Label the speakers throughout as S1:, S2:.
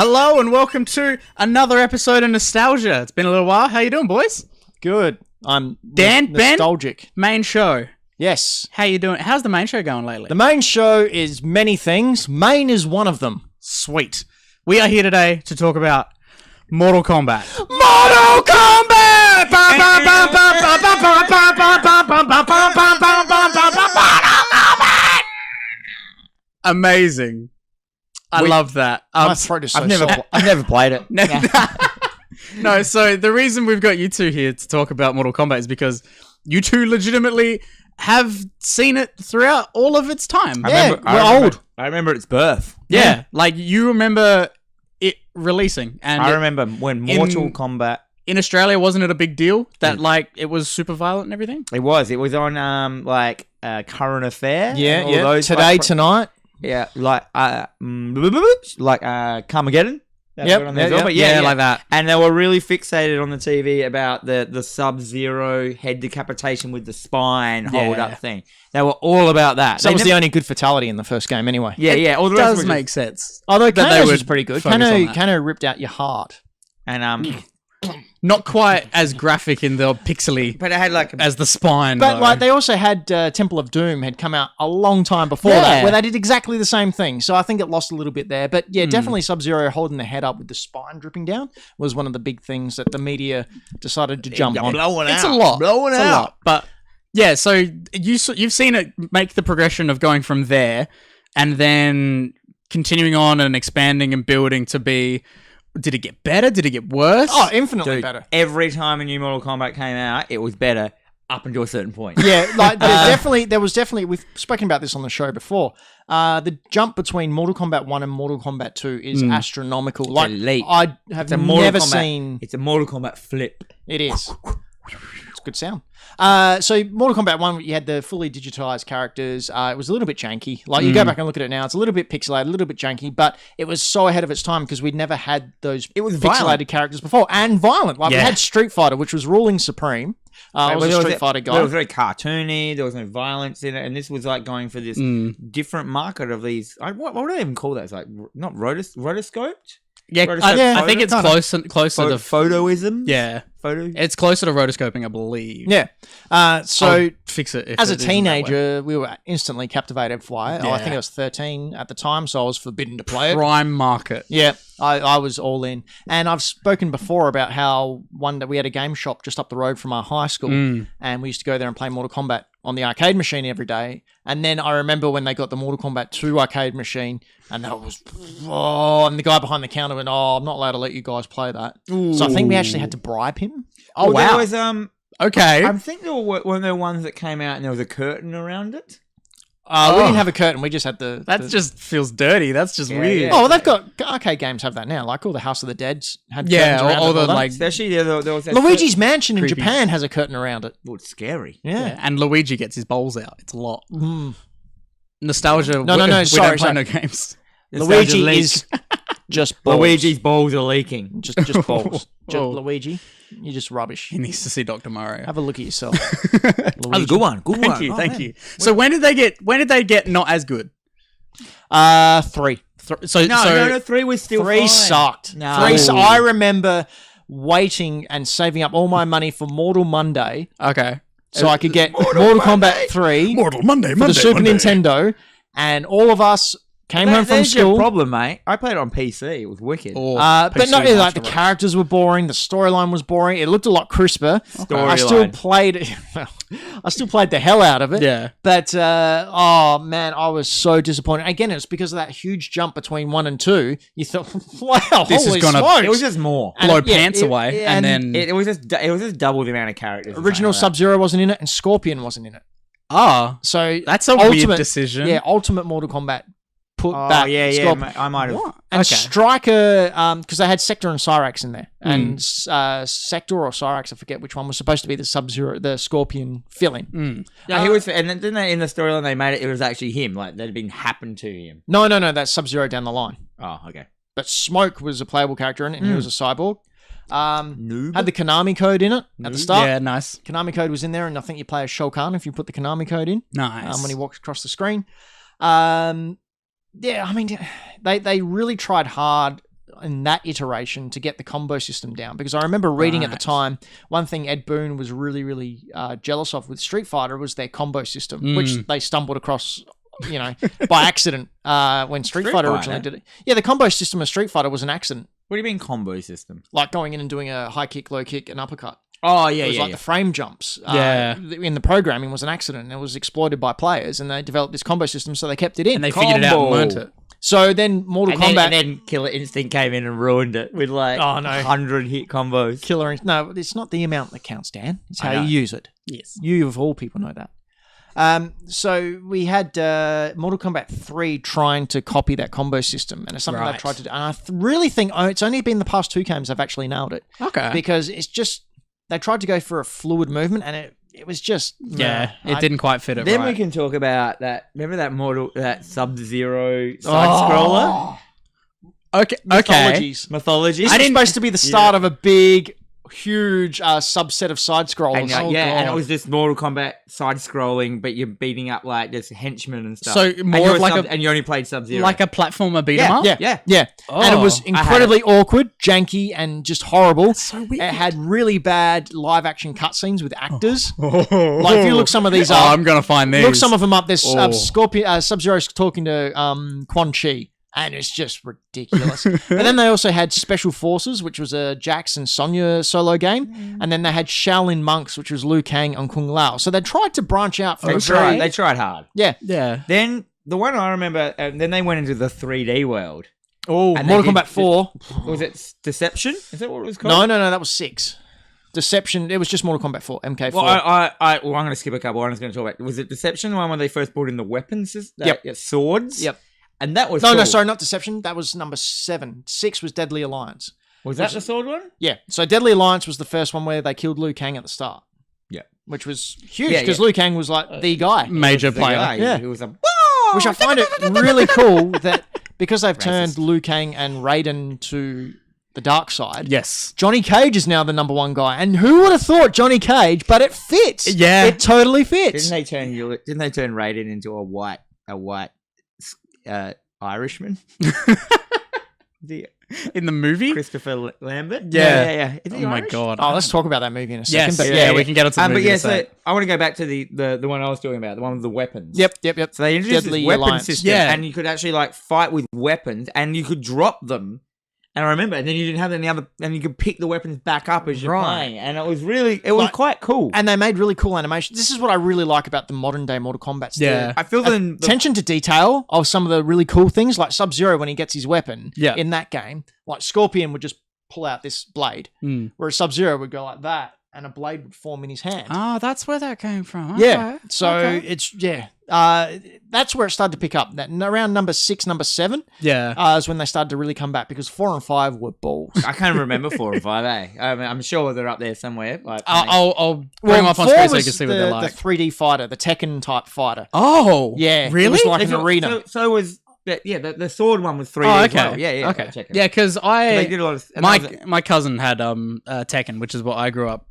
S1: Hello and welcome to another episode of Nostalgia. It's been a little while. How you doing, boys?
S2: Good. I'm
S1: Dan,
S2: nostalgic.
S1: Ben, main show.
S2: Yes.
S1: How you doing? How's the main show going lately?
S2: The main show is many things. Main is one of them.
S1: Sweet. We are here today to talk about Mortal Kombat.
S2: Mortal Kombat!
S1: Amazing. I love that.
S2: My throat is so
S3: I've never played it.
S1: No, so the reason we've got you two here to talk about Mortal Kombat is because you two legitimately have seen it throughout all of its time.
S2: We're old.
S3: I remember its birth.
S1: Yeah, like you remember it releasing. And
S3: I remember when Mortal Kombat...
S1: In Australia, wasn't it a big deal that like it was super violent and everything?
S3: It was on Current Affair.
S2: Yeah,
S3: and all
S2: yeah.
S3: those,
S2: Today,
S3: like,
S2: tonight.
S3: Yeah, like Carmageddon.
S2: Yep.
S1: Yeah, like that.
S3: And they were really fixated on the TV about the Sub-Zero head decapitation with the spine hold up thing. They were all about that.
S2: So that was the only good fatality in the first game anyway.
S3: Yeah. All the
S1: It
S3: rest
S1: does
S3: were
S1: make sense.
S2: Although
S1: That they
S2: Kano's
S1: would
S2: was pretty good.
S1: focus on that.
S2: Kano ripped out your heart.
S3: And
S1: Not quite as graphic in the pixely
S3: but it had like
S1: as the spine.
S2: But
S1: though.
S2: like they also had Temple of Doom had come out a long time before that, where they did exactly the same thing. So I think it lost a little bit there. But yeah, definitely Sub-Zero holding the head up with the spine dripping down was one of the big things that the media decided to jump on.
S1: It's a lot. But yeah, so you've seen it make the progression of going from there and then continuing on and expanding and building to be. Did it get better? Did it get worse?
S2: Oh, infinitely
S3: Dude,
S2: better.
S3: every time a new Mortal Kombat came out, it was better up until a certain point.
S2: Yeah, like there was definitely we've spoken about this on the show before. The jump between Mortal Kombat 1 and Mortal Kombat 2 is astronomical. Like
S3: elite.
S2: I have never seen.
S3: It's a Mortal Kombat flip.
S2: It is. It's a good sound. So Mortal Kombat 1, you had the fully digitized characters. It was a little bit janky. Like you go back and look at it now, it's a little bit pixelated, a little bit janky, but it was so ahead of its time because we'd never had those pixelated characters before and violent. Like we had Street Fighter, which was ruling supreme. I was a Street Fighter guy.
S3: It was very cartoony. There was no violence in it, and this was like going for this different market of these. What would I even call that? It's like not rotoscoped.
S1: Yeah, I think it's closer to
S3: photoism.
S1: Yeah, it's closer to rotoscoping, I believe.
S2: Yeah. So
S1: I'll fix it.
S2: As a teenager, we were instantly captivated by it. Yeah. I think I was 13 at the time, so I was forbidden to play it.
S1: Prime market.
S2: Yeah, I was all in. And I've spoken before about how we had a game shop just up the road from our high school, and we used to go there and play Mortal Kombat on the arcade machine every day. And then I remember when they got the Mortal Kombat 2 arcade machine, and that was, and the guy behind the counter went, I'm not allowed to let you guys play that. Ooh. So I think we actually had to bribe him.
S1: Oh, wow.
S3: There was,
S1: okay.
S3: I think there were there ones that came out and there was a curtain around it.
S2: We didn't have a curtain. We just had the...
S1: That just feels dirty. That's just weird.
S2: Yeah. Oh, well, they've got... Arcade games have that now. Like all the House of the Deads had curtains around
S1: all
S2: it.
S1: the like...
S3: Especially there was that
S2: Luigi's Mansion in Japan has a curtain around it.
S3: Well, it's scary.
S2: Yeah.
S1: And Luigi gets his bowls out. It's a lot. Nostalgia.
S2: No.
S1: We
S2: Sorry.
S1: don't play no games.
S2: Luigi is just balls.
S3: Luigi's balls are leaking.
S2: Just balls. Luigi, you're just rubbish.
S1: He needs to see Dr. Mario.
S2: Have a look at yourself.
S3: That was a good one. Good one.
S1: Thank you. So when did they get not as good?
S2: 3.
S3: No, 3 was still
S2: 3
S3: fine.
S2: sucked.
S3: No.
S2: 3. I remember waiting and saving up all my money for Mortal Monday.
S1: Okay.
S2: So I could get Mortal Kombat 3
S1: Mortal Monday,
S2: for the Super Nintendo, and all of us came home from school.
S3: Your problem, mate. I played it on PC. It was wicked.
S2: But not really, like the characters were boring, the storyline was boring. It looked a lot crisper. I still played the hell out of it.
S1: Yeah.
S2: But oh man, I was so disappointed. Again, it's because of that huge jump between 1 and 2. You thought, wow,
S1: this
S2: holy
S1: is gonna
S2: smokes.
S3: It was just more.
S1: Blow pants away, and then
S3: it was just double the amount of characters.
S2: Original Sub-Zero wasn't in it, and Scorpion wasn't in it.
S1: So that's a weird decision.
S2: Yeah, Ultimate Mortal Kombat put
S3: mate, I might have.
S1: What?
S2: And Striker, because they had Sector and Cyrax in there, and Sector or Cyrax, I forget which one was supposed to be the Sub-Zero, the Scorpion fill-in.
S3: No, he was, and then in the storyline they made it was actually him, like that had been happened to him.
S2: No, that's Sub-Zero down the line.
S3: Oh, okay.
S2: But Smoke was a playable character in it, and he was a cyborg. Had the Konami code in it at the start.
S1: Yeah, nice.
S2: Konami code was in there, and I think you play as Shao Kahn if you put the Konami code in.
S1: Nice.
S2: When he walks across the screen. Yeah, I mean, they really tried hard in that iteration to get the combo system down, because I remember reading at the time, one thing Ed Boon was really, really jealous of with Street Fighter was their combo system, which they stumbled across, by accident when Street Fighter originally did it. Yeah, the combo system of Street Fighter was an accident.
S3: What do you mean combo system?
S2: Like going in and doing a high kick, low kick, and uppercut.
S3: Oh, yeah,
S2: It was like the frame jumps in the programming was an accident, and it was exploited by players, and they developed this combo system, so they kept it in.
S1: And they figured it out and learned it.
S2: So then Mortal Kombat...
S3: And then Killer Instinct came in and ruined it with 100 hit combos.
S2: No, it's not the amount that counts, Dan. It's how you use it.
S1: Yes.
S2: You, of all people, know that. So we had Mortal Kombat 3 trying to copy that combo system, and it's something they've tried to do. And I really think it's only been the past 2 games they've actually nailed it.
S1: Okay.
S2: Because it's just... They tried to go for a fluid movement, and it was just...
S1: it didn't quite fit it
S3: Then
S1: right.
S3: we can talk about that. Remember that Sub-Zero side-scroller?
S1: Okay.
S2: Mythologies. It's supposed to be the start of a big... huge subset of side scrollers.
S3: And, and it was just Mortal Kombat side scrolling, but you're beating up like just henchmen and stuff.
S1: So more of like
S3: and you only played Sub-Zero,
S1: like a platformer beat 'em up.
S2: Yeah.
S1: Oh,
S2: and it was incredibly awkward, janky, and just horrible.
S1: That's so weird.
S2: It had really bad live action cutscenes with actors. Like if you look some of these up,
S1: I'm gonna find these.
S2: Look some of them up. There's Sub-Zero's talking to Quan Chi. And it's just ridiculous. And then they also had Special Forces, which was a Jax and Sonya solo game. And then they had Shaolin Monks, which was Liu Kang and Kung Lao. So they tried to branch out from
S3: They tried hard.
S2: Yeah.
S3: Then the one I remember, and then they went into the 3D world.
S2: Oh, Mortal Kombat 4.
S3: Was it Deception? Is that what it was called?
S2: No, that was 6. Deception. It was just Mortal Kombat 4, MK4.
S3: Well, I'm going to skip a couple. I'm just going to talk about. Was it Deception, the one where they first brought in the weapons? Swords?
S2: Yep.
S3: And that was
S2: No, sorry, not Deception. That was number 7. 6 was Deadly Alliance.
S3: Was that the sword one?
S2: Yeah. So Deadly Alliance was the first one where they killed Liu Kang at the start.
S3: Yeah.
S2: Which was huge because Liu Kang was like the guy.
S1: Major player.
S2: Yeah.
S3: It was
S2: Which I find it really cool that because they've turned Liu Kang and Raiden to the dark side.
S1: Yes.
S2: Johnny Cage is now the number 1 guy. And who would have thought Johnny Cage, but it fits.
S1: Yeah.
S2: It totally fits.
S3: Didn't they turn Raiden into a white Irishman?
S1: In the movie?
S3: Christopher Lambert?
S1: Yeah.
S3: Is he
S1: Oh my
S3: Irish?
S1: god.
S2: Oh, let's talk about that movie in a second.
S1: Yes.
S2: But
S1: Yeah, we can get onto the movie.
S3: But yeah,
S1: so
S3: I want to go back to the one I was talking about, the one with the weapons.
S2: Yep.
S3: So they introduced
S2: Deadly
S3: this weapon
S2: Alliance.
S3: system, and you could actually like fight with weapons, and you could drop them. And I remember, and then you didn't have any other, and you could pick the weapons back up as you're playing, and it was was quite cool.
S2: And they made really cool animation. This is what I really like about the modern day Mortal Kombat.
S1: Yeah.
S3: I feel the
S2: attention to detail of some of the really cool things, like Sub-Zero when he gets his weapon in that game. Like Scorpion would just pull out this blade, whereas Sub-Zero would go like that, and a blade would form in his hand.
S1: Oh, that's where that came from.
S2: Yeah. So it's that's where it started to pick up. That around number 6, number 7, is when they started to really come back because 4 and 5 were balls.
S3: I can't remember 4 and 5. I mean, I'm sure they're up there somewhere. Like,
S1: I'll bring them up on screen so you can see what they're like.
S2: The 3D fighter, the Tekken type fighter.
S1: Oh,
S2: yeah,
S1: really?
S2: It was like an arena.
S3: So was the sword one was 3D.
S1: Oh, okay.
S3: As well. Yeah.
S1: Okay. Yeah, because
S3: they did a lot of.
S1: My cousin had Tekken, which is what I grew up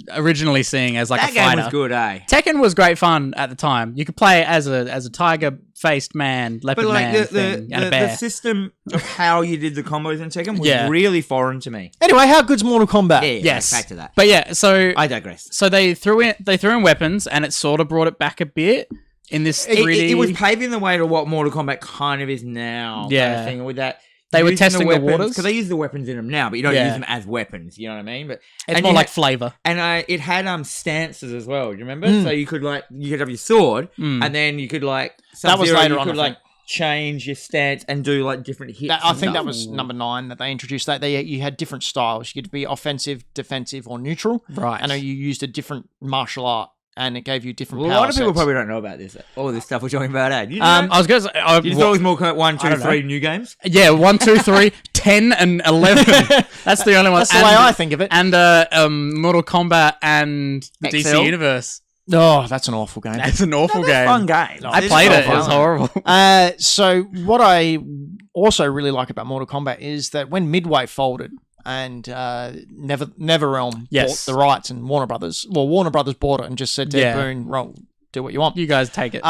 S1: originally seeing as like
S3: that
S1: a fighter.
S3: That game was good, eh?
S1: Tekken was great fun at the time. You could play as a tiger-faced man, leopard man, and a bear.
S3: The system of how you did the combos in Tekken was really foreign to me.
S2: Anyway, how good's Mortal Kombat?
S1: Yes,
S3: back to that.
S1: But yeah, so
S3: I digress.
S1: So they threw in weapons, and it sort of brought it back a bit in this 3D.
S3: It was paving the way to what Mortal Kombat kind of is now.
S1: Yeah,
S3: kind of thing with that.
S1: They were testing the waters
S3: because they use the weapons in them now, but you don't use them as weapons. You know what I mean? But
S1: it's more like flavor.
S3: And it had stances as well. Do you remember? So you could have your sword, and then you could
S2: that was later on. You could
S3: change your stance and do different hits.
S2: I think that was number 9 that they introduced. That you had different styles. You could be offensive, defensive, or neutral.
S1: Right.
S2: And you used a different martial art. And it gave you different power
S3: a lot of people
S2: sets.
S3: probably don't know about this. All this stuff we're talking about, eh?
S1: I was going to say...
S3: you thought it was Mortal Kombat 1, 2, 3 new games?
S1: Yeah, 1, 2, 3, 10, and 11. That's the only one.
S2: That's the way I think of it.
S1: And Mortal Kombat and the DC Universe.
S2: Oh, that's an awful game.
S1: That's an awful game.
S3: Fun game.
S1: I played it. It was horrible.
S2: So what I also really like about Mortal Kombat is that when Midway folded... and NetherRealm bought the rights, and Warner Brothers bought it and just said to Ed Boon, do what you want.
S1: You guys take it.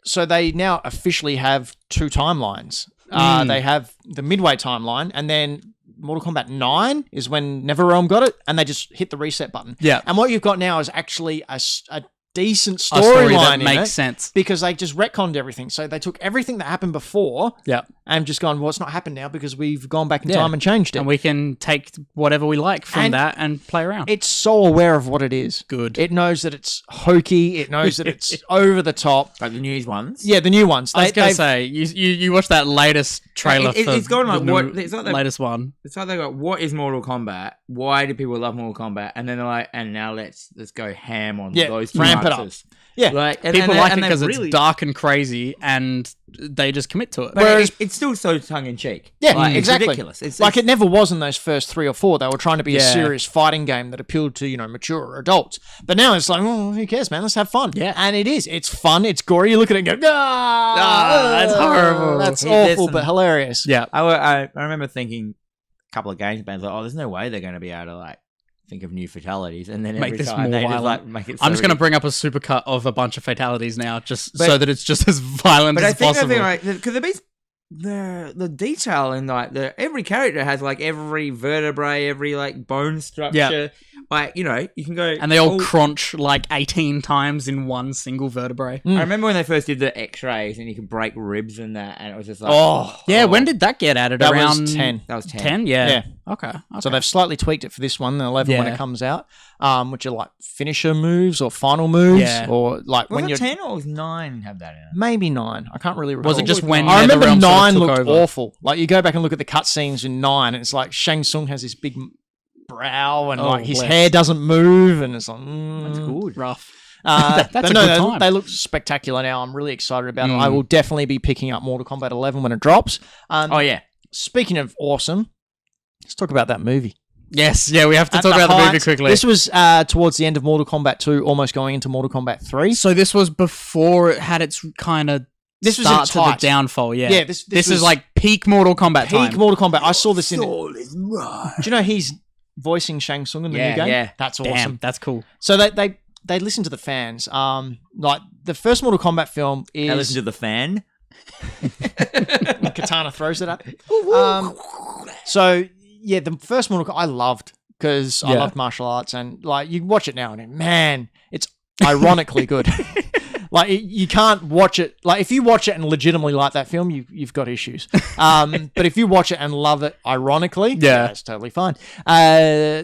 S2: So they now officially have 2 timelines. They have the midway timeline, and then Mortal Kombat 9 is when NetherRealm got it, and they just hit the reset button.
S1: Yeah.
S2: And what you've got now is actually a decent
S1: story
S2: storyline
S1: that makes sense
S2: because they just retconned everything. So they took everything that happened before and just gone, well, it's not happened now because we've gone back in time and changed it.
S1: And we can take whatever we like from that and play around.
S2: It's so aware of what it is.
S1: Good.
S2: It knows that it's hokey. It knows that it's over the top.
S3: Like the new ones?
S2: Yeah, the new ones.
S1: I was going to say, you watched that latest trailer for
S3: it's gone like, what? It's like
S1: latest one.
S3: It's like they go, what is Mortal Kombat? Why do people love Mortal Kombat? And then they're like, and now let's go ham on those
S2: ramp it up. Yeah,
S1: people like it because it's dark and crazy, and they just commit to it.
S3: Whereas it's still so tongue in cheek.
S2: Yeah,
S3: like,
S2: exactly.
S3: It's ridiculous. It's
S2: like it never was in those first 3 or 4. They were trying to be a serious fighting game that appealed to mature adults. But now it's like, oh, who cares, man? Let's have fun.
S1: Yeah,
S2: and it is. It's fun. It's gory. You look at it and go,
S1: that's horrible.
S2: That's awful, but hilarious.
S1: Yeah,
S3: I remember thinking a couple of games bands like, oh, there's no way they're going to be able to think of new fatalities, and then
S1: make this
S3: time
S1: more
S3: they
S1: violent.
S3: Just, make it so
S1: I'm just going to bring up a supercut of a bunch of fatalities now, so that it's just as violent as possible. But
S3: I think because the detail in every character has every vertebrae, every bone structure. You can go,
S1: and they all crunch 18 times in one single vertebrae.
S3: I remember when they first did the X-rays, and you could break ribs and that, and it was just
S1: when did that get added?
S2: That
S1: around
S2: was 10.
S3: That was 10.
S1: 10, yeah. Okay.
S2: So they've slightly tweaked it for this one, the 11 when it comes out, which are finisher moves or final moves, or when you're
S3: 10 or was 9 have that in it?
S2: Maybe 9. I can't really recall.
S1: Was it just when
S2: I remember
S1: NetherRealm
S2: 9
S1: sort of
S2: looked
S1: took over?
S2: awful. You go back and look at the cutscenes in 9, and it's like Shang Tsung has this big brow, and his hair doesn't move, and it's like
S3: that's good.
S1: Rough.
S2: That's
S1: a good time.
S2: They look spectacular now. I'm really excited about it. I will definitely be picking up Mortal Kombat 11 when it drops. Speaking of awesome, let's talk about that movie.
S1: Yes, we have to talk about the movie quickly.
S2: This was towards the end of Mortal Kombat 2, almost going into Mortal Kombat 3.
S1: So this was before it had its kind of start to the downfall. Yeah,
S2: yeah. This
S1: is peak Mortal Kombat time.
S2: Peak Mortal Kombat. I saw this in.
S3: Soul is mine.
S2: Do you know he's voicing Shang Tsung in the new game?
S3: Yeah,
S2: that's awesome.
S1: Damn, that's cool.
S2: So they listen to the fans. The first Mortal Kombat film is.
S3: I listen to the fan.
S2: Katana throws it up. So yeah, the first Mortal Kombat I loved because I loved martial arts, and you watch it now and man, it's ironically good. You can't watch it. If you watch it and legitimately like that film, you've got issues. But if you watch it and love it ironically, it's totally fine.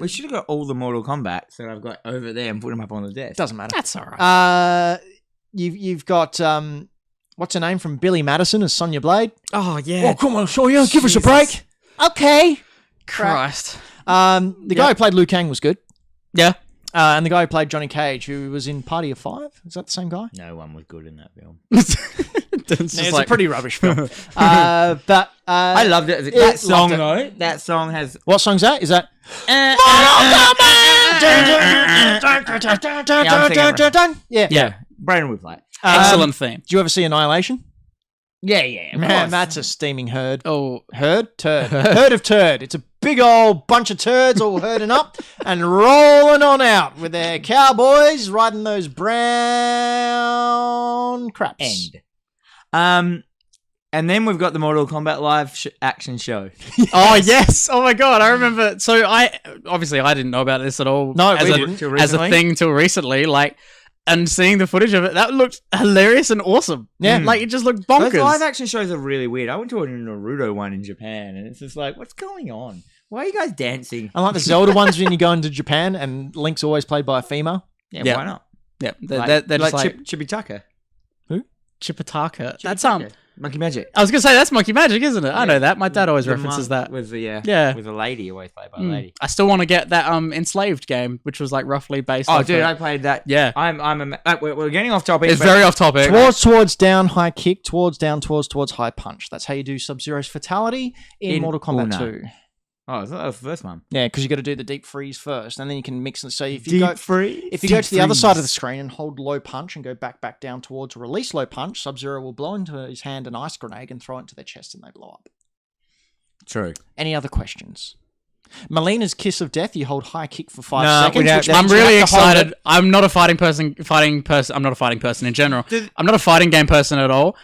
S3: We should have got all the Mortal Kombat that I've got over there and put them up on the desk.
S2: Doesn't matter.
S1: That's all right.
S2: You've got what's her name from Billy Madison as Sonya Blade?
S1: Oh yeah.
S2: Oh come on, Sonya, give us a break. Okay.
S1: Christ.
S2: The guy who played Liu Kang was good.
S1: Yeah.
S2: And the guy who played Johnny Cage, who was in Party of Five, is that the same guy?
S3: No one was good in that film.
S2: It's a pretty rubbish film. But
S3: I loved it. That song, though. That song has.
S2: What song's that? Is that?
S3: Yeah. Brayden would play.
S1: Excellent theme.
S2: Did you ever see Annihilation?
S3: Yeah.
S2: Man, that's a steaming herd.
S1: Oh,
S2: herd of turd. It's a big old bunch of turds all herding up and rolling on out with their cowboys riding those brown craps.
S3: And then we've got the Mortal Kombat live action show.
S1: Yes. Oh yes! Oh my god! I remember. So I didn't know about this at all.
S2: No,
S1: we
S2: didn't.
S1: As a thing till recently, and seeing the footage of it, that looked hilarious and awesome.
S2: Yeah.
S1: It just looked bonkers.
S3: Those live action shows are really weird. I went to a Naruto one in Japan, and it's just what's going on? Why are you guys dancing?
S2: I like the Zelda ones when you go into Japan, and Link's always played by a female.
S3: Yeah. Why not?
S1: Yeah, they're just
S3: Chibutaka.
S1: Who? Chiputaka. That's
S3: Monkey Magic.
S1: I was gonna say that's Monkey Magic, isn't it? I know that. My dad always references that.
S3: With the with a lady, always played by a lady.
S1: I still want to get that Enslaved game, which was roughly based.
S3: Oh, dude, I played that.
S1: Yeah,
S3: we're getting off topic.
S1: It's very off topic.
S2: Towards down, high kick. Towards down, towards high punch. That's how you do Sub-Zero's fatality in Mortal Kombat 2.
S3: Oh, that was the first one.
S2: Yeah, because you got to do the deep freeze first, and then you can mix it. So if you go to the
S3: freeze.
S2: other side of the screen and hold low punch and go back down towards release low punch, Sub-Zero will blow into his hand an ice grenade and throw it into their chest, and they blow up.
S3: True.
S2: Any other questions? Melina's Kiss of Death, you hold high kick for 5
S3: No,
S2: seconds.
S3: we don't-
S2: which
S3: I'm
S2: means you
S1: really
S2: have to hold
S1: excited.
S2: it-
S1: I'm not a fighting person. I'm not a fighting person in general. I'm not a fighting game person at all.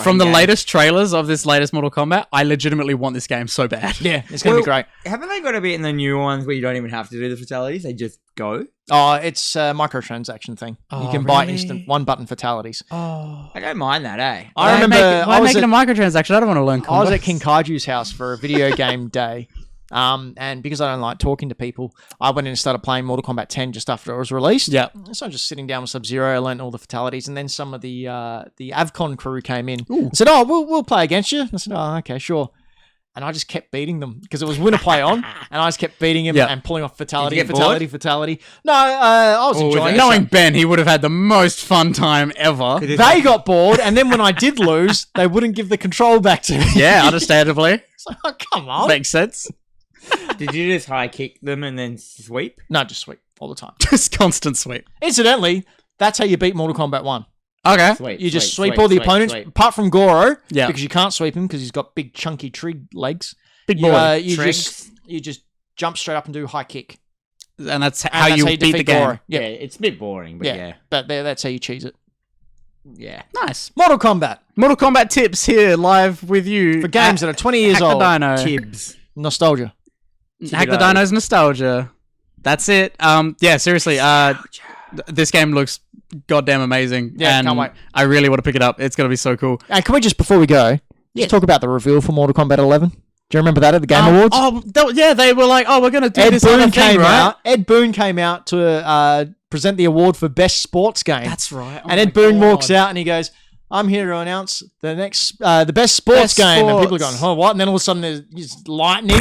S1: From the
S3: game.
S1: latest trailers of this latest Mortal Kombat, I legitimately want this game so bad.
S2: Yeah, it's going to be great.
S3: Haven't they got a bit in the new ones where you don't even have to do the fatalities? They just go.
S2: Oh, it's a microtransaction thing. You
S1: Oh,
S2: can buy
S1: really?
S2: instant one-button fatalities.
S1: Oh.
S3: I don't mind that, eh?
S2: I remember
S1: Why
S2: I was
S1: making
S2: at-
S1: a microtransaction? I don't want to learn
S2: I was
S1: combos.
S2: at King Kaiju's house for a video game day. And because I don't like talking to people, I went in and started playing Mortal Kombat 10 just after it was released.
S1: Yeah.
S2: So I'm just sitting down with Sub-Zero. I learned all the fatalities, and then some of the Avcon crew came in and said, "Oh, we'll play against you." I said, "Oh, okay, sure." And I just kept beating them because it was winner play on, and I just kept beating him
S1: Yeah.
S2: and pulling off fatality,
S3: Did you get
S2: fatality, fatality. No, I was enjoying it.
S1: Knowing Ben, he would have had the most fun time ever.
S2: They got bored, and then when I did lose, they wouldn't give the control back to me.
S1: Yeah, understandably.
S2: It's like, oh, come on.
S1: Makes sense.
S3: Did you just high kick them and then sweep?
S2: No, just sweep all the time.
S1: Just constant sweep.
S2: Incidentally, that's how you beat Mortal Kombat 1.
S1: Okay.
S3: Sweep.
S2: You just sweep all the opponents,
S3: sweep.
S2: apart from Goro,
S1: Yeah.
S2: because you can't sweep him because he's got big chunky tree legs.
S1: Big
S2: You,
S1: boy.
S2: you just jump straight up and do high kick.
S1: And that's
S2: And
S1: how
S2: that's
S1: you beat the
S2: defeat
S1: game.
S2: Goro.
S3: Yeah,
S2: Yeah,
S3: it's a bit boring, but yeah.
S2: but that's how you cheese it.
S3: Yeah.
S1: Nice.
S2: Mortal Kombat
S1: Mortal Kombat tips here live with you.
S2: for games that are 20 years
S1: Hack
S2: old.
S1: the Dino.
S3: Tibs.
S2: Nostalgia.
S1: Hack the Dino's nostalgia. That's it. Yeah, seriously. This game looks goddamn amazing.
S2: Yeah,
S1: and
S2: can't wait.
S1: I really want to pick it up. It's gonna be so cool.
S2: And can we just, before we go, just talk about the reveal for Mortal Kombat 11? Do you remember that at the Game Awards?
S1: Yeah, they were like, we're gonna do
S2: Ed
S1: this
S2: Boon
S1: other thing,
S2: came
S1: right?
S2: out. Ed Boon came out to present the award for best sports game.
S1: That's right. Oh
S2: and Ed Boon walks out and he goes, "I'm here to announce the next, the best sports
S1: Best
S2: game." And people are
S1: sports.
S2: going, "Oh, what?" And then all of a sudden there's just lightning,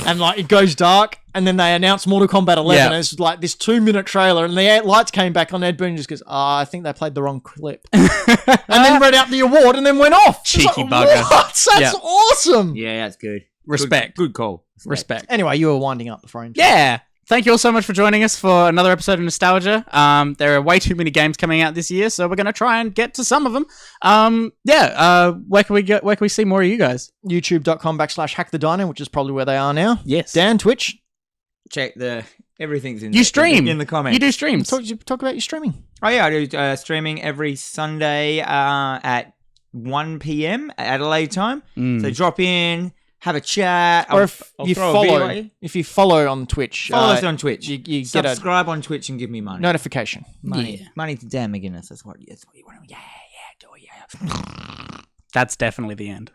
S2: and like it goes dark, and then they announce Mortal Kombat 11.
S1: Yeah.
S2: And it's like this 2-minute trailer, and the lights came back on. Ed Boon and just goes, "I think they played the wrong clip," and then read out the award, and then went off. It's
S1: Cheeky
S2: like,
S1: bugger.
S2: What? That's
S1: Yeah.
S2: awesome.
S3: Yeah, that's good.
S1: Respect.
S3: Good call.
S1: Respect.
S2: Anyway, you were winding up the frame.
S1: Yeah. Thank you all so much for joining us for another episode of Nostalgia. There are way too many games coming out this year, so we're going to try and get to some of them. Where can we go? Where can we see more of you guys?
S2: YouTube.com/hackthedino, which is probably where they are now.
S1: Yes.
S2: Dan, Twitch.
S3: Check everything's in.
S1: You stream
S3: in the comments.
S1: You do streams.
S2: Talk about your streaming.
S3: Oh yeah, I do streaming every Sunday at 1 p.m. Adelaide time. So drop in, have a chat,
S2: Or if
S3: I'll
S2: you
S3: throw a video at
S2: follow,
S3: you.
S2: if you follow on Twitch,
S3: Follow us on Twitch.
S2: you get a
S3: Subscribe on Twitch and give me money.
S2: notification.
S3: Money,
S1: Yeah.
S3: money to Dan McGuinness. That's what you want. Yeah, do it. Yeah.
S1: That's definitely the end.